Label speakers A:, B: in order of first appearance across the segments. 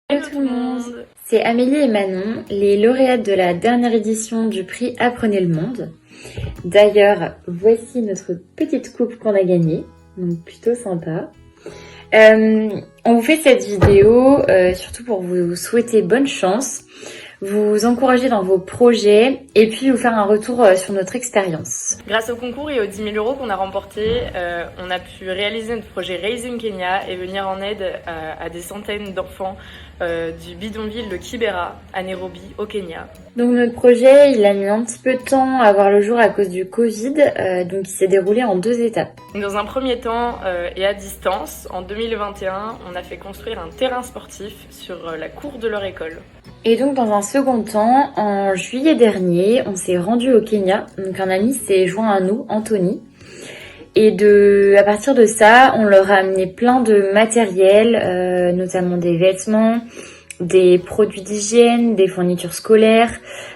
A: Hello tout le monde, c'est Amélie et Manon, les lauréates de la dernière édition du prix Apprenez le monde. D'ailleurs, voici notre petite coupe qu'on a gagnée, donc plutôt sympa. On vous fait cette vidéo surtout pour vous souhaiter bonne chance, vous encourager dans vos projets et puis vous faire un retour sur notre expérience.
B: Grâce au concours et aux 10 000 € qu'on a remportés, on a pu réaliser notre projet Raising Kenya et venir en aide à des centaines d'enfants du bidonville de Kibera à Nairobi au Kenya.
A: Donc notre projet, il a mis un petit peu de temps à voir le jour à cause du Covid, donc il s'est déroulé en 2 étapes.
B: Dans un premier temps et à distance, en 2021, on a fait construire un terrain sportif sur la cour de leur école.
A: Et donc dans un second temps, en juillet dernier, on s'est rendu au Kenya. Donc un ami s'est joint à nous, Anthony. Et à partir de ça, on leur a amené plein de matériel, notamment des vêtements, des produits d'hygiène, des fournitures scolaires,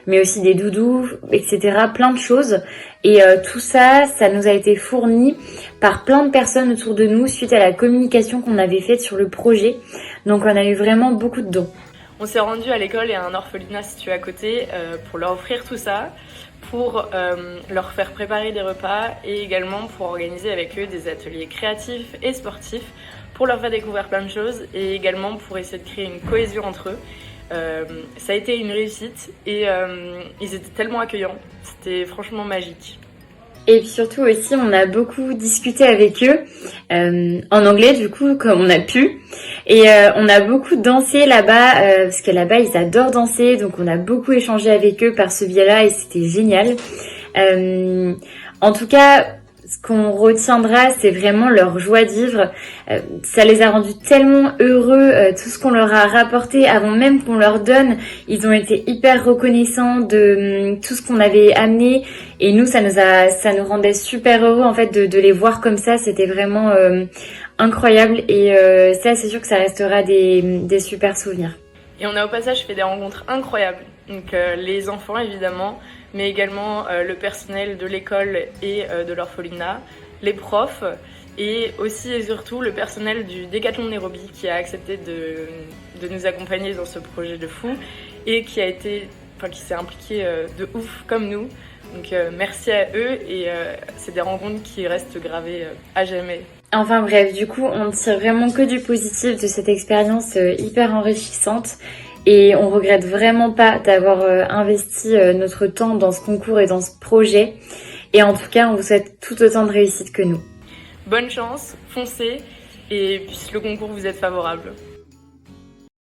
A: mais aussi des doudous, etc. Plein de choses. Et tout ça, ça nous a été fourni par plein de personnes autour de nous suite à la communication qu'on avait faite sur le projet. Donc on a eu vraiment beaucoup de dons.
B: On s'est rendu à l'école et à un orphelinat situé à côté pour leur offrir tout ça, pour leur faire préparer des repas et également pour organiser avec eux des ateliers créatifs et sportifs pour leur faire découvrir plein de choses et également pour essayer de créer une cohésion entre eux. Ça a été une réussite et ils étaient tellement accueillants, c'était franchement magique.
A: Et puis surtout aussi, on a beaucoup discuté avec eux, en anglais du coup, comme on a pu. Et on a beaucoup dansé là-bas, parce que là-bas, ils adorent danser. Donc on a beaucoup échangé avec eux par ce biais-là et c'était génial. En tout cas, ce qu'on retiendra, c'est vraiment leur joie de vivre. Ça les a rendus tellement heureux, tout ce qu'on leur a rapporté avant même qu'on leur donne. Ils ont été hyper reconnaissants de tout ce qu'on avait amené. Et nous, ça nous rendait super heureux en fait de les voir comme ça. C'était vraiment incroyable. Et ça, c'est sûr que ça restera des super souvenirs.
B: Et on a au passage fait des rencontres incroyables. Donc les enfants évidemment, mais également le personnel de l'école et de l'orphelinat, les profs et aussi et surtout le personnel du Décathlon de Nairobi qui a accepté de nous accompagner dans ce projet de fou et qui s'est impliqué de ouf comme nous. Donc merci à eux et c'est des rencontres qui restent gravées à jamais.
A: Enfin bref, du coup, on ne tire vraiment que du positif de cette expérience hyper enrichissante. Et on regrette vraiment pas d'avoir investi notre temps dans ce concours et dans ce projet. Et en tout cas, on vous souhaite tout autant de réussite que nous.
B: Bonne chance, foncez et puisse le concours vous être favorable.